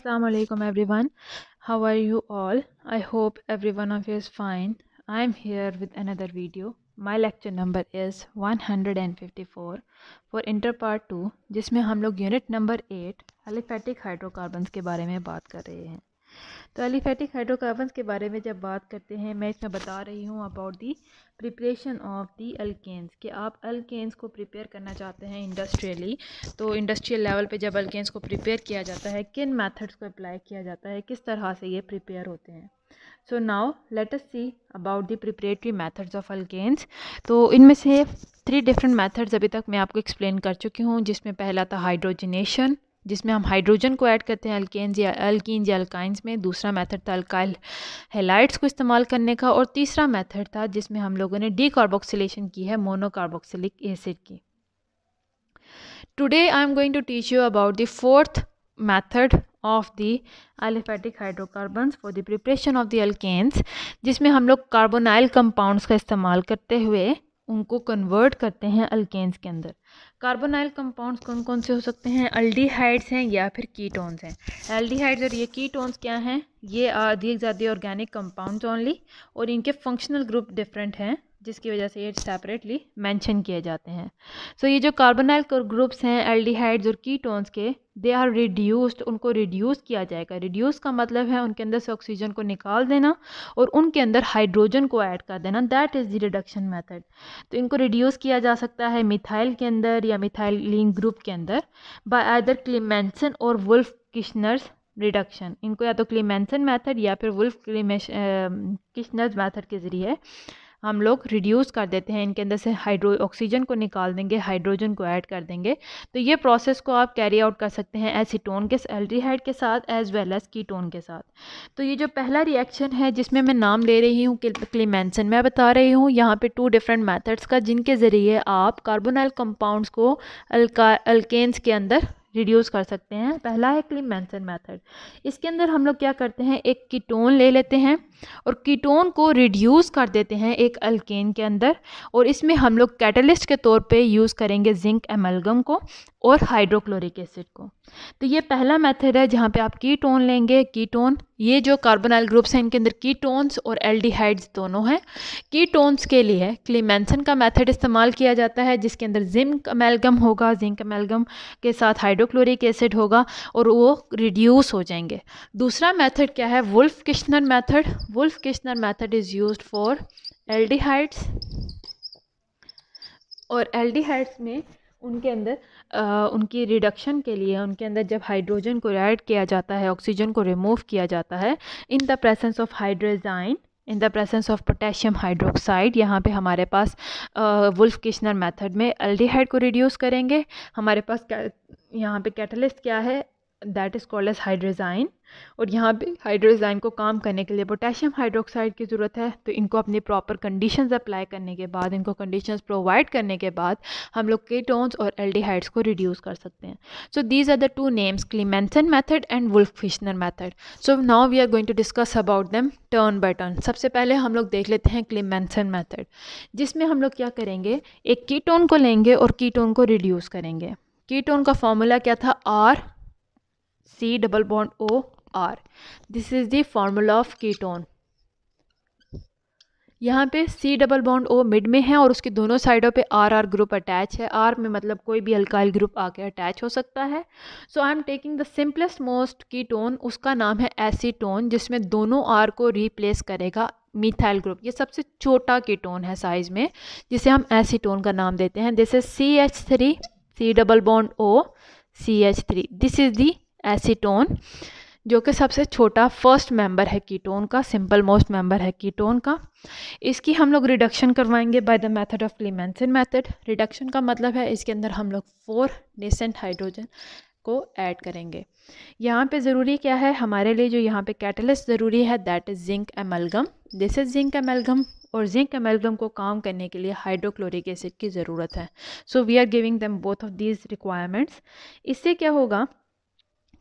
Assalamu alaikum everyone. How are you all? I hope every one of you is fine. I'm here with another video. My lecture number is 154 for Inter Part 2 जिसमें हम लोग unit number 8 aliphatic hydrocarbons के बारे में बात कर रहे हैं। तो एलिफेटिक हाइड्रोकार्बन्स के बारे में जब बात करते हैं, मैं इसमें बता रही हूँ about the preparation of the alkanes, कि आप अल्केन्स को प्रिपेयर करना चाहते हैं इंडस्ट्रियली। तो इंडस्ट्रियल लेवल पे जब अल्केन्स को प्रिपेयर किया जाता है, किन मेथड्स को अप्लाई किया जाता है, किस तरह से ये प्रिपेयर होते हैं। So now let us see about the preparatory methods of alkanes. तो इनमें से 3 डिफरेंट मेथड्स अभी तक मैं आपको एक्सप्लेन कर चुकी हूँ, जिसमें पहला था हाइड्रोजनेशन, जिसमें हम हाइड्रोजन को ऐड करते हैं अल्केन्स या अल्कीन्स या अल्काइंस में। दूसरा मेथड था अल्काइल हैलाइड्स को इस्तेमाल करने का, और तीसरा मेथड था जिसमें हम लोगों ने डीकार्बोक्सिलेशन की है मोनोकार्बोक्सिलिक एसिड की। Today I am going to teach you about the fourth method of the aliphatic hydrocarbons for the preparation of the alkanes, जिसमें हम लोग कार्बोनाइल कंपाउंड्स का इस्तेमाल करते हुए उनको कन्वर्ट करते हैं अल्केन्स के अंदर। कार्बोनाइल कंपाउंड्स कौन कौन से हो सकते हैं? एल्डिहाइड्स हैं या फिर कीटोन्स हैं। एल्डिहाइड्स और ये कीटोन्स क्या हैं? ये are these are the organic compounds only, और इनके फंक्शनल ग्रुप डिफरेंट हैं, जिसकी वजह से ये सेपरेटली मेंशन किए जाते हैं। सो ये जो कार्बोनाइल ग्रुप्स हैं एल्डिहाइड्स और कीटोन्स के, दे आर रिड्यूस्ड, उनको रिड्यूस किया जाएगा। रिड्यूस का मतलब है उनके अंदर से ऑक्सीजन को निकाल देना और उनके अंदर हाइड्रोजन को ऐड कर देना। That is the reduction method. तो इनको रिड्यूस किया जा सकता है मिथाइल के अंदर या मिथाइलिन ग्रुप के अंदर बाय आइदर क्लीमेंसन और वुल्फ किश्नर्स रिडक्शन। इनको या तो क्लीमेंसन मेथड या फिर वुल्फ किश्नर्स मेथड के ज़रिए हम लोग रिड्यूस कर देते हैं। इनके अंदर से ऑक्सीजन को निकाल देंगे, हाइड्रोजन को ऐड कर देंगे। तो ये प्रोसेस को आप कैरी आउट कर सकते हैं एसीटोन के एल्डिहाइड के साथ एज वेल एज कीटोन के साथ। तो ये जो पहला रिएक्शन है जिसमें मैं नाम ले रही हूँ क्लीमेंसन, मैं बता रही हूँ यहाँ पे 2 डिफरेंट मेथड्स का, जिनके ज़रिए आप कार्बोनाइल कंपाउंड्स को अल्केन्स के अंदर रिड्यूस कर सकते हैं। पहला है क्लीमेंसन मेथड। इसके अंदर हम लोग क्या करते हैं, एक कीटोन ले लेते हैं और कीटोन को रिड्यूस कर देते हैं एक अल्केन के अंदर, और इसमें हम लोग कैटलिस्ट के तौर पे यूज़ करेंगे जिंक एमल्गम को और हाइड्रोक्लोरिक एसिड को। तो ये पहला मेथड है जहाँ पे आप कीटोन लेंगे। कीटोन, ये जो कार्बोनाइल ग्रुप्स हैं इनके अंदर कीटोन्स और एल्डिहाइड्स दोनों हैं। कीटोन्स के लिए क्लीमेंसन का मेथड इस्तेमाल किया जाता है, जिसके अंदर जिंक एमल्गम होगा, जिंक एमल्गम के साथ हाइड्रोक्लोरिक एसिड होगा और वो रिड्यूस हो जाएंगे। दूसरा मेथड क्या है? Wolff Kishner method. Wolff Kishner method is used for aldehydes, और एल्डिहाइड्स में उनके अंदर उनकी रिडक्शन के लिए उनके अंदर जब हाइड्रोजन को ऐड किया जाता है, ऑक्सीजन को रिमूव किया जाता है in the presence of hydrazine, in the presence of potassium hydroxide. यहाँ पे हमारे पास वुल्फ किश्नर मेथड में एल्डिहाइड को रिड्यूस करेंगे। हमारे पास यहाँ पे कैटलिस्ट क्या है? That is called as hydrazine, और यहाँ पे हाइड्रोजाइन को काम करने के लिए पोटेशियम हाइड्रोक्साइड की ज़रूरत है। तो इनको अपनी प्रॉपर कंडीशंस अप्लाई करने के बाद, इनको कंडीशंस प्रोवाइड करने के बाद हम लोग कीटोन्स और एल्डिहाइड्स को रिड्यूस कर सकते हैं। So these are the 2 names, Clemmensen method and Wolff Kishner method. So now we are going to discuss about them turn by turn. सबसे पहले हम लोग देख लेते हैं क्लीमेंसन मेथड, जिसमें हम लोग क्या करेंगे, एक कीटोन को लेंगे और कीटोन को रिड्यूस करेंगे। कीटोन का फॉर्मूला क्या था? C double bond O R. This is the formula of ketone. यहाँ पे C double bond O mid में है और उसकी दोनों साइडों पे R ग्रुप अटैच है। R में मतलब कोई भी अल्काइल ग्रुप आके अटैच हो सकता है। So I am taking the simplest most ketone, उसका नाम है एसीटोन, जिसमें दोनों R को रिप्लेस करेगा मिथाइल ग्रुप। ये सबसे छोटा कीटोन है साइज में, जिसे हम एसीटोन का नाम देते हैं। This is CH3, C double bond O CH3। This is the acetone, जो कि सबसे छोटा फर्स्ट मेंबर है कीटोन का, सिंपल मोस्ट मेंबर है कीटोन का। इसकी हम लोग रिडक्शन करवाएंगे by the method of क्लीमेंसन method. Reduction का मतलब है इसके अंदर हम लोग 4 नेसेंट हाइड्रोजन को ऐड करेंगे। यहाँ पे ज़रूरी क्या है हमारे लिए, जो यहाँ पे कैटलिस्ट ज़रूरी है, that is zinc amalgam. This is zinc amalgam, और जिंक एमल्गम को काम करने के लिए हाइड्रोक्लोरिक एसिड की ज़रूरत है। So we are giving them both of these requirements. इससे क्या होगा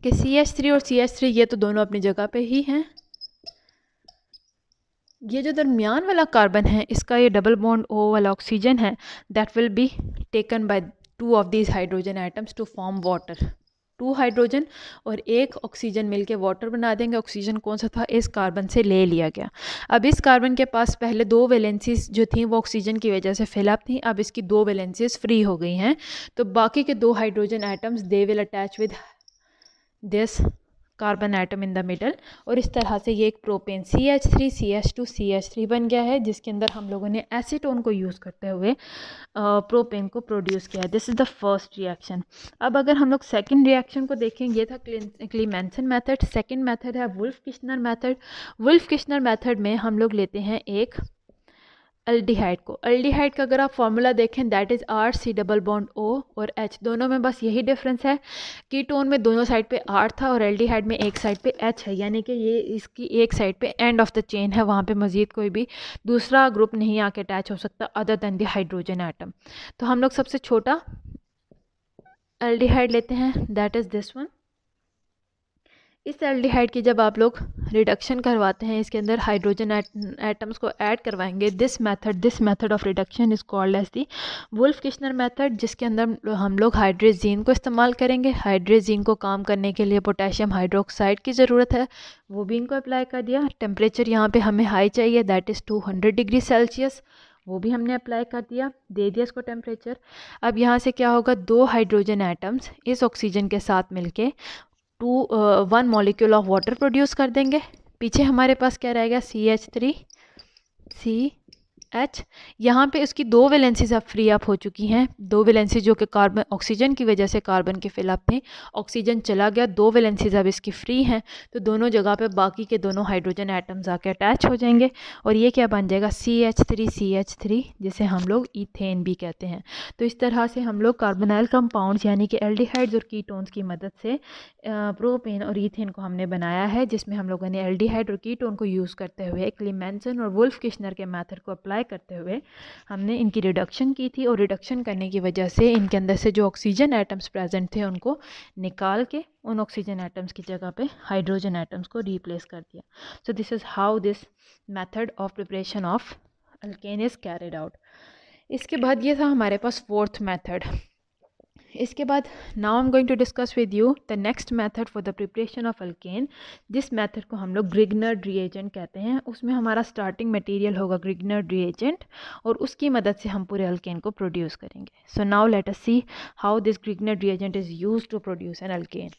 कि CH3 और CH3 ये तो दोनों अपनी जगह पे ही हैं। ये जो दरमियान वाला कार्बन है, इसका ये डबल बॉन्ड O वाला ऑक्सीजन है, that will be taken by 2 of these hydrogen atoms to form water. 2 hydrogen और 1 ऑक्सीजन मिलके वाटर बना देंगे। ऑक्सीजन कौन सा था, इस कार्बन से ले लिया गया। अब इस कार्बन के पास पहले 2 वैलेंसीज जो थी वो ऑक्सीजन की वजह से फिलअप थी, अब इसकी 2 वैलेंसीज फ्री हो गई हैं, तो बाकी के 2 hydrogen atoms they will attach with this carbon atom in the middle, और इस तरह से ये एक प्रोपेन CH3 CH2 CH3 बन गया है, जिसके अंदर हम लोगों ने एसीटोन को यूज़ करते हुए प्रोपेन को प्रोड्यूस किया है। This is the first reaction. अब अगर हम लोग सेकंड रिएक्शन को देखें, ये था क्लीमेंसन मेथड। सेकंड मेथड है Wolff Kishner method. Wolff Kishner method में हम लोग लेते हैं एक अल्डिहाइड को। अल्डिहाइड का अगर आप फॉर्मूला देखें that is RC double bond O और H, दोनों में बस यही डिफरेंस है, कीटोन में दोनों साइड पे R था और एल्डिहाइड में एक साइड पे H है, यानी कि ये इसकी एक साइड पे एंड ऑफ द चेन है, वहाँ पे मज़ीद कोई भी दूसरा ग्रुप नहीं आके अटैच हो सकता other than the hydrogen atom. तो हम लोग सबसे छोटा एल्डिहाइड लेते हैं, दैट इज़ दिस वन। इस एल्डिहाइड की जब आप लोग रिडक्शन करवाते हैं, इसके अंदर हाइड्रोजन एटम्स को ऐड करवाएंगे, this method of reduction is called as the Wolff Kishner method, जिसके अंदर हम लोग हाइड्रेजीन को इस्तेमाल करेंगे। हाइड्रेजीन को काम करने के लिए पोटेशियम हाइड्रोक्साइड की ज़रूरत है, वो भी इनको अप्लाई कर दिया। टेम्परेचर यहाँ पे हमें हाई चाहिए, दैट इज़ 200 डिग्री सेल्सियस, वो भी हमने अप्लाई कर दिया, दे दिया इसको टेम्परेचर। अब यहाँ से क्या होगा, 2 हाइड्रोजन एटम्स इस ऑक्सीजन के साथ मिलके 1 मॉलिक्यूल ऑफ वाटर प्रोड्यूस कर देंगे। पीछे हमारे पास क्या रहेगा, CH3 CH। यहाँ पे उसकी 2 वैलेंसीज अब फ्री अप हो चुकी हैं, 2 वैलेंसीज जो कि कार्बन ऑक्सीजन की वजह से कार्बन के फिलअप थी, ऑक्सीजन चला गया, 2 वैलेंसीज अब इसकी फ्री हैं, तो दोनों जगह पे बाकी के दोनों हाइड्रोजन एटम्स आके अटैच हो जाएंगे और ये क्या बन जाएगा, CH3 जिसे हम लोग ईथेन भी कहते हैं। तो इस तरह से हम लोग कार्बोनाइल कंपाउंड्स यानी कि एल्डिहाइड्स और कीटोन्स की मदद से प्रोपेन और ईथेन को हमने बनाया है, जिसमें हम लोगों ने एल्डिहाइड और कीटोन को यूज़ करते हुए क्लीमेंसन और वुल्फ किश्नर के मेथड को अप्लाई करते हुए हमने इनकी रिडक्शन की थी, और रिडक्शन करने की वजह से इनके अंदर से जो ऑक्सीजन एटम्स प्रेजेंट थे उनको निकाल के उन ऑक्सीजन एटम्स की जगह पे हाइड्रोजन एटम्स को रिप्लेस कर दिया। सो this is how this method of preparation of alkane is carried out. इसके बाद ये था हमारे पास फोर्थ मेथड। इसके बाद now I am going to discuss with you the next method for the preparation of alkane. जिस मेथड को हम लोग ग्रिग्नर्ड रिएजेंट कहते हैं, उसमें हमारा स्टार्टिंग मटेरियल होगा ग्रिग्नर्ड रिएजेंट और उसकी मदद से हम पूरे अल्केन को प्रोड्यूस करेंगे। So now let us see how this Grignard reagent is used to produce an alkane.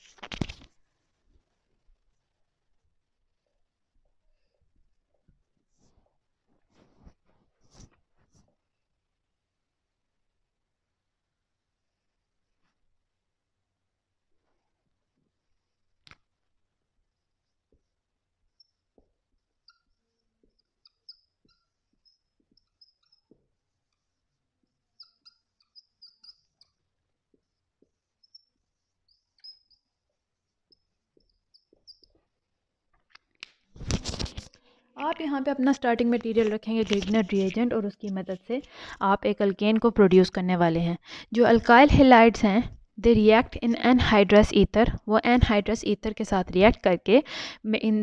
आप यहाँ पे अपना स्टार्टिंग मटेरियल रखेंगे ग्रिग्नर्ड रिएजेंट और उसकी मदद से आप एक अल्केन को प्रोड्यूस करने वाले हैं। जो अल्काइल हैलाइड्स हैं they react in anhydrous ether, वो एनहाइड्रस ईथर के साथ रिएक्ट करके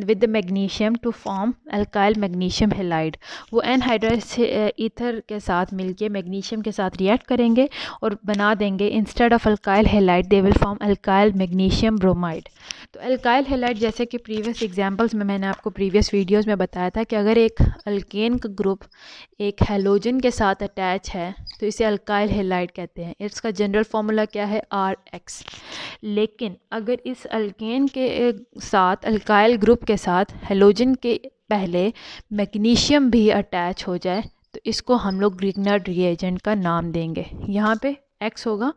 with magnesium to form alkyl magnesium halide. वो एनहाइड्रस ईथर के साथ मिलके मैग्नीशियम के साथ रिएक्ट करेंगे और बना देंगे instead of alkyl halide they will form alkyl magnesium bromide. तो अल्काइल हैलाइड जैसे कि प्रीवियस एग्जांपल्स में मैंने आपको प्रीवियस वीडियोस में बताया था कि अगर एक अल्केन का ग्रुप एक हैलोजन के साथ अटैच है तो इसे अल्काइल हैलाइड कहते हैं। इसका जनरल फार्मूला क्या है, RX। लेकिन अगर इस अल्केन के साथ अल्काइल ग्रुप के साथ हैलोजन के पहले मैग्नीशियम भी अटैच हो जाए तो इसको हम लोग ग्रिग्नर्ड रिएजेंट का नाम देंगे। यहाँ पे X होगा,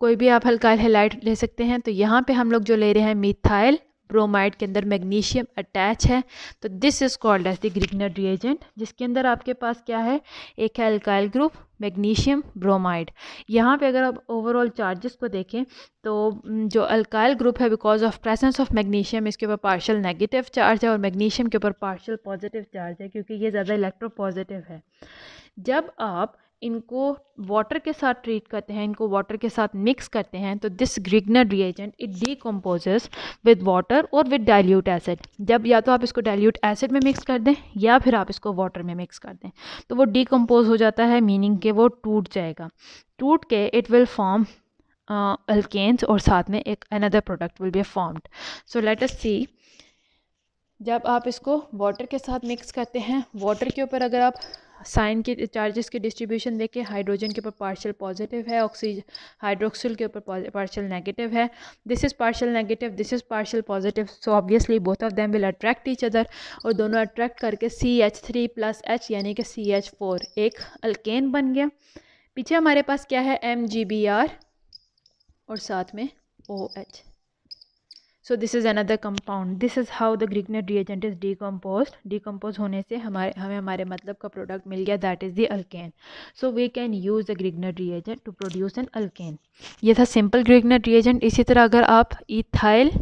कोई भी आप अल्काइल हैलाइड ले सकते हैं। तो यहाँ पे हम लोग जो ले रहे हैं मिथाइल ब्रोमाइड के अंदर मैग्नीशियम अटैच है, तो this is called as the Grignard reagent, जिसके अंदर आपके पास क्या है, एक है अल्काइल ग्रुप मैग्नीशियम ब्रोमाइड। यहाँ पे अगर आप ओवरऑल चार्जेस को देखें तो जो अल्काइल ग्रुप है because of presence of magnesium इसके ऊपर पार्शियल नेगेटिव चार्ज है और मैग्नीशियम के ऊपर पार्शियल पॉजिटिव चार्ज है क्योंकि ये ज़्यादा इलेक्ट्रोपॉजिटिव है। जब आप इनको वाटर के साथ ट्रीट करते हैं, इनको वाटर के साथ मिक्स करते हैं, तो this Grignard reagent it decomposes with water और विद डाइल्यूट एसिड। जब या तो आप इसको डाइल्यूट एसिड में मिक्स कर दें या फिर आप इसको वाटर में मिक्स कर दें तो वो डीकम्पोज हो जाता है, मीनिंग के वो टूट जाएगा। टूट के इट विल फॉर्म अल्केन्स और साथ में एक another product will be formed. So let us see. जब आप इसको वाटर के साथ मिक्स करते हैं, वाटर के ऊपर अगर आप साइन के चार्जेस की डिस्ट्रीब्यूशन देखें, हाइड्रोजन के ऊपर पार्शियल पॉजिटिव है, ऑक्सीजन हाइड्रोक्सिल के ऊपर पार्शियल नेगेटिव है. This is partial negative, this is partial positive. So obviously both of them will attract each other, और दोनों अट्रैक्ट करके CH3 + H यानी कि CH4 एक अल्केन बन गया. पीछे हमारे पास क्या है, MgBr और साथ में OH. So this is another compound. This is how the Grignard reagent is decomposed. Decompose होने से हमें हमारे मतलब का प्रोडक्ट मिल गया, that is the alkane. So we can use the Grignard reagent to produce an alkane. ये था simple Grignard reagent. इसी तरह अगर आप ethyl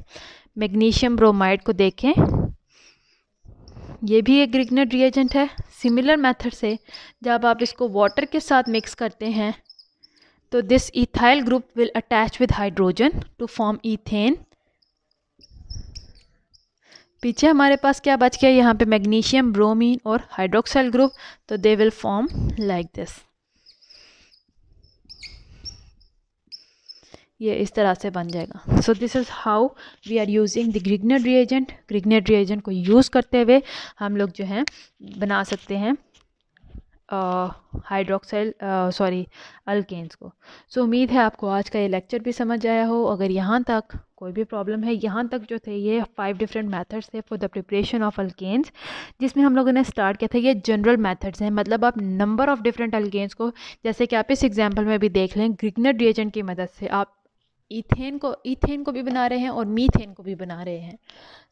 मैग्नीशियम ब्रोमाइड को देखें, ये भी एक Grignard reagent है. सिमिलर मेथड से जब आप इसको वाटर के साथ मिक्स करते हैं तो this ethyl group will attach with hydrogen to form ethane. पीछे हमारे पास क्या बच गया, यहाँ पे मैग्नीशियम ब्रोमीन और हाइड्रोक्साइल ग्रुप, तो they will form like this. ये इस तरह से बन जाएगा. So this is how we are using the Grignard reagent. Grignard reagent को यूज़ करते हुए हम लोग जो है बना सकते हैं हाइड्रोक्साइल अल्केन्स को. सो उम्मीद है आपको आज का ये लेक्चर भी समझ आया हो. अगर यहाँ तक कोई भी प्रॉब्लम है, यहाँ तक जो थे ये 5 डिफरेंट मेथड्स थे for the preparation of alkanes, जिसमें हम लोगों ने स्टार्ट किया था. ये जनरल मेथड्स हैं, मतलब आप नंबर ऑफ डिफरेंट अल्केन्स को, जैसे कि आप इस एग्जांपल में भी देख लें, Grignard reagent की मदद से आप ईथेन को भी बना रहे हैं और मीथेन को भी बना रहे हैं.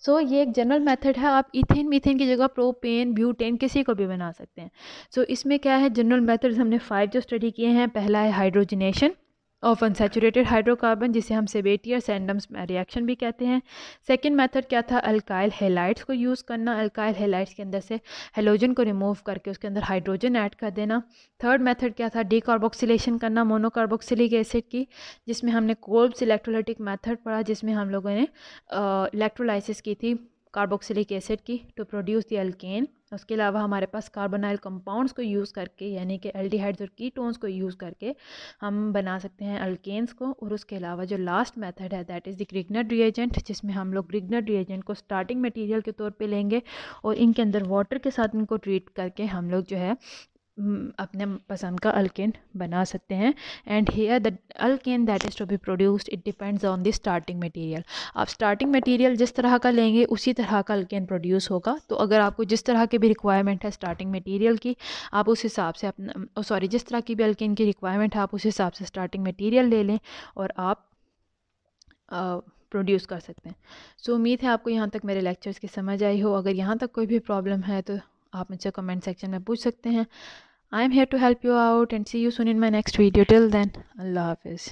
सो ये एक जनरल मेथड है. आप ईथेन मीथेन की जगह प्रोपेन ब्यूटेन किसी को भी बना सकते हैं. सो इसमें क्या है, जनरल मेथड्स हमने 5 जो स्टडी किए हैं. पहला है हाइड्रोजनेशन ऑफ अनसैचुरेटेड हाइड्रोकार्बन, जिसे हम सेबेटियर-सैंडम्स रिएक्शन भी कहते हैं. सेकंड मेथड क्या था, अल्काइल हैलाइड्स को यूज़ करना. अल्काइल हैलाइड्स के अंदर से हेलोजन को रिमूव करके उसके अंदर हाइड्रोजन ऐड कर देना. थर्ड मेथड क्या था, डीकार्बोक्सिलेशन करना मोनोकार्बोक्सिलिक एसिड की, जिसमें हमने कोल्ब्स इलेक्ट्रोलाइटिक मेथड पढ़ा, जिसमें हम लोगों ने इलेक्ट्रोलाइसिस की थी कार्बोक्सिलिक एसिड की टू प्रोड्यूस द अल्केन. उसके अलावा हमारे पास कार्बोनाइल कंपाउंड्स को यूज़ करके, यानी कि एल्डिहाइड्स और कीटोन्स को यूज़ करके हम बना सकते हैं अल्केन्स को. और उसके अलावा जो लास्ट मेथड है that is the Grignard reagent, जिसमें हम लोग Grignard reagent को स्टार्टिंग मटेरियल के तौर पे लेंगे और इनके अंदर वाटर के साथ इनको ट्रीट करके हम लोग जो है अपने पसंद का अल्केन बना सकते हैं. And here the alkane that is to be produced, it depends on the starting material. आप स्टार्टिंग मटेरियल जिस तरह का लेंगे उसी तरह का अल्केन प्रोड्यूस होगा. तो अगर आपको जिस तरह की भी रिक्वायरमेंट है स्टार्टिंग मटेरियल की, आप उस हिसाब से अपना जिस तरह की भी अल्केन की रिक्वायरमेंट है आप उस हिसाब से स्टार्टिंग मटेरियल ले लें और आप प्रोड्यूस कर सकते हैं. सो उम्मीद है आपको यहाँ तक मेरे लेक्चर्स की समझ आई हो. अगर यहाँ तक कोई भी प्रॉब्लम है तो आप मुझसे कमेंट सेक्शन में पूछ सकते हैं. I am here to help you out and see you soon in my next video. Till then, Allah Hafiz.